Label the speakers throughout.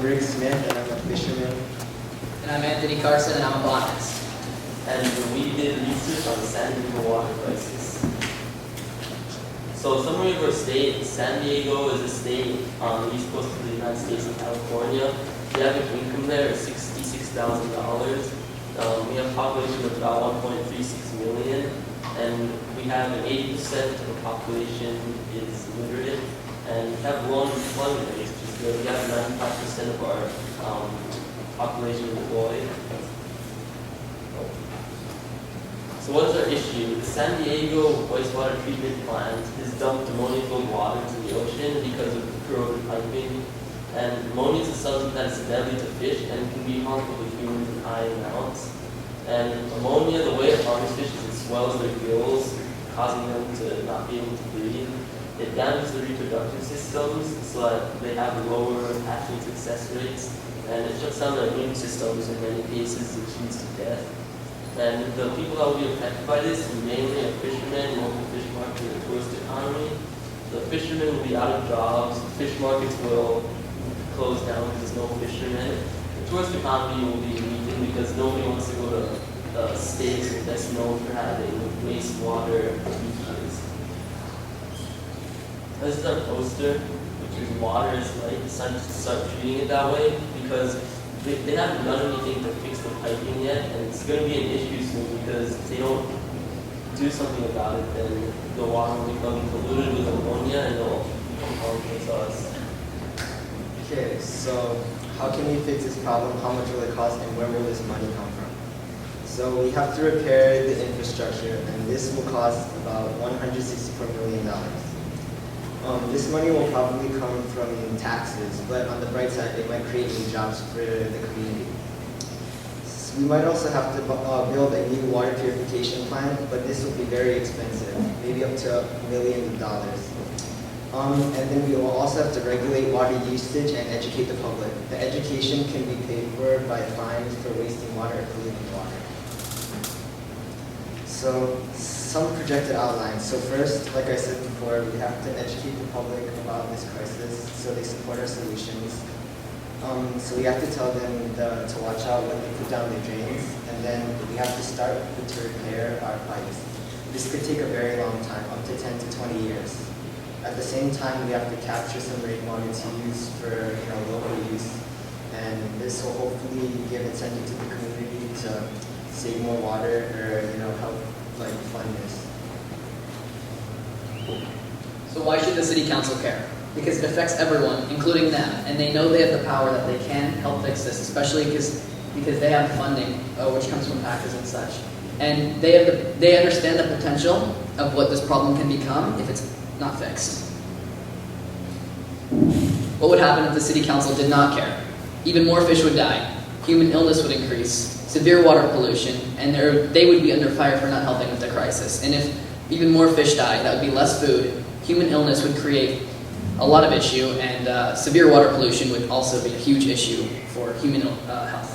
Speaker 1: Rick Smith, and I'm a fisherman.
Speaker 2: And I'm Anthony Carson, and I'm a botanist.
Speaker 3: And we did research on the San Diego water crisis. So summary of our state: San Diego is a state on the east coast of the United States in California. The average income there is $66,000. We have a population of about 1.36 million, and we have an 80% of the population is literate, and we have low unemployment rates, which is good. We have 95% of our population employed. So what is our issue? The San Diego wastewater treatment plant has dumped ammonia-filled water into the ocean because of corroded piping. And ammonia is a substance that is deadly to fish and can be harmful to humans in high amounts. And ammonia, the way it harms fish is it swells their gills, causing them to not be able to breathe. It damages the reproductive systems so that they have lower hatching success rates. And it shuts down their immune systems in many cases, which leads to death. And the people that will be affected by this are mainly fishermen, local fish market, and the tourist economy. The fishermen will be out of jobs, fish markets will close down because there's no fishermen. The tourist economy will be weakened because nobody wants to go to states that's known for having wastewater beaches. This is our poster, which is water is life. It's time to start treating it that way because they haven't done anything to fix the piping yet, and it's going to be an issue soon because if they don't do something about it, then the water will become polluted with ammonia and it'll become harmful to us.
Speaker 1: Okay, so how can we fix this problem? How much will it cost, and where will this money come from? So we have to repair the infrastructure, and this will cost about $164 million. This money will probably come from taxes, but on the bright side, it might create new jobs for the community. So we might also have to build a new water purification plant, but this will be very expensive, maybe up to millions of dollars. And then we will also have to regulate water usage and educate the public. The education can be paid for by fines for wasting water or polluting water. So some projected outlines. So first, like I said before, we have to educate the public about this crisis so they support our solutions. So we have to tell them to watch out when they put down their drains, and then we have to start to repair our pipes. This could take a very long time, up to 10 to 20 years. At the same time, we have to capture some rainwater to use for local use, and this will hopefully give incentive to the community to save more water or help fund this.
Speaker 2: So why should the city council care? Because it affects everyone, including them, and they know they have the power that they can help fix this, especially because they have funding, which comes from taxes and such. And they understand the potential of what this problem can become if it's not fixed. What would happen if the city council did not care? Even more fish would die, human illness would increase, severe water pollution, and they would be under fire for not helping with the crisis. And if even more fish die, that would be less food, human illness would create a lot of issue, and severe water pollution would also be a huge issue for human health.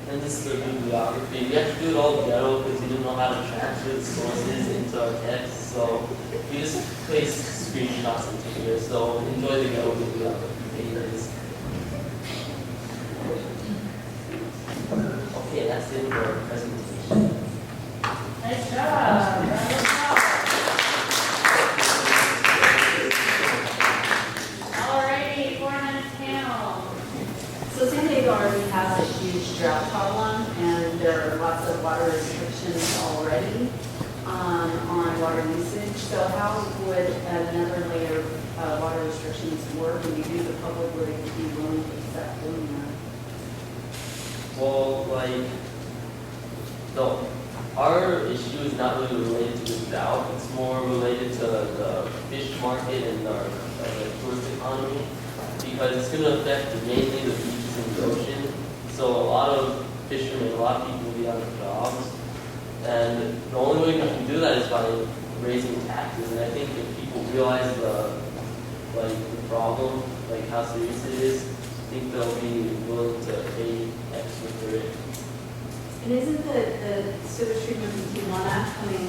Speaker 3: And this is the bibliography. We have to do it all together because we didn't know how to transfer the sources into our text. So we just place screenshots into here. So enjoy the ghetto bibliography papers. Okay, that's the end of our presentation.
Speaker 4: Nice job. Alrighty, 4 minutes panel. So San Diego already has a huge drought problem, and there are lots of water restrictions already on water usage. So how would another layer of water restrictions work, and do you think the public would be willing to accept doing that?
Speaker 3: Well, our issue is not really related to the drought. It's more related to the fish market and our tourist economy, because it's going to affect mainly the beaches and the ocean. So a lot of fishermen, a lot of people will be out of jobs. And the only way we can do that is by raising taxes. And I think if people realize the problem, how serious it is, I think they'll be willing to pay extra for it.
Speaker 4: And isn't the sewage treatment from Tijuana coming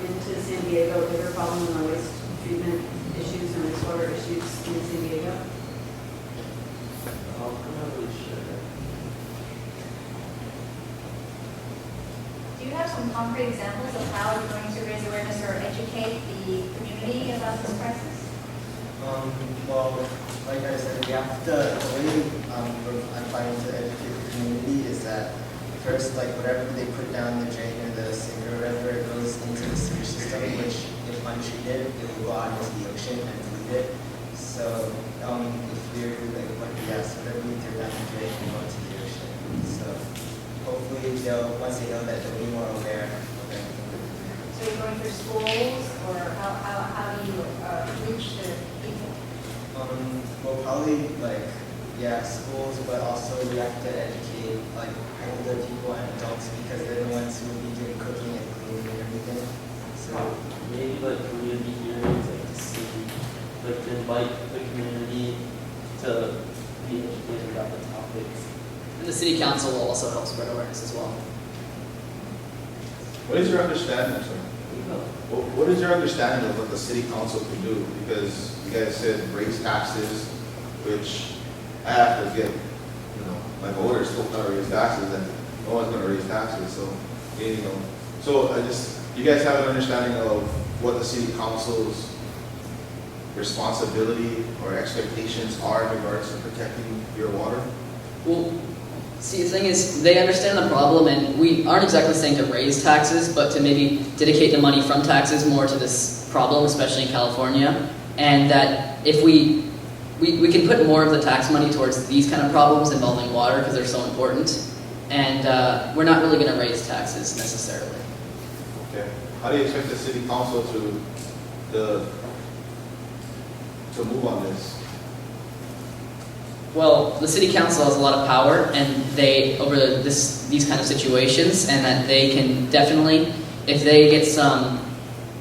Speaker 4: into San Diego a bigger problem than the waste treatment issues and wastewater issues in San Diego?
Speaker 3: I'm not really sure.
Speaker 5: Do you have some concrete examples of how you're going to raise awareness or educate the community about this crisis?
Speaker 1: Well, like I said, we have to, the way I'm planning to educate the community is that first, like whatever they put down the drain or the sink or whatever, it goes into the sewage system, which if untreated, it will go out into the ocean and pollute it. So, if we're like, whatever we do down the drain, will go into the ocean. So, hopefully once they know that, they'll be more aware of everything.
Speaker 5: So you're going through schools, or how do you reach the people?
Speaker 1: Well, probably schools, but also we have to educate like older people and adults because they're the ones who will be doing cooking and cleaning and everything. So
Speaker 3: Maybe like community hearings, like to see, like to invite the community to be educated about the topics.
Speaker 2: And the city council will also help spread awareness as well.
Speaker 6: What is your understanding, sir? What is your understanding of what the city council can do? Because you guys said raise taxes, which I have to get, my voters still not raise taxes, and no one's going to raise taxes. So, you guys have an understanding of what the city council's responsibility or expectations are in regards to protecting your water?
Speaker 2: Well, see, the thing is, they understand the problem, and we aren't exactly saying to raise taxes, but to maybe dedicate the money from taxes more to this problem, especially in California, and that if we can put more of the tax money towards these kind of problems involving water because they're so important, and we're not really going to raise taxes necessarily.
Speaker 6: Okay. How do you expect the city council to move on this?
Speaker 2: Well, the city council has a lot of power, and they over these kind of situations, and that they can definitely, if they get some,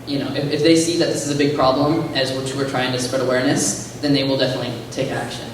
Speaker 2: if they see that this is a big problem, as which we're trying to spread awareness, then they will definitely take action.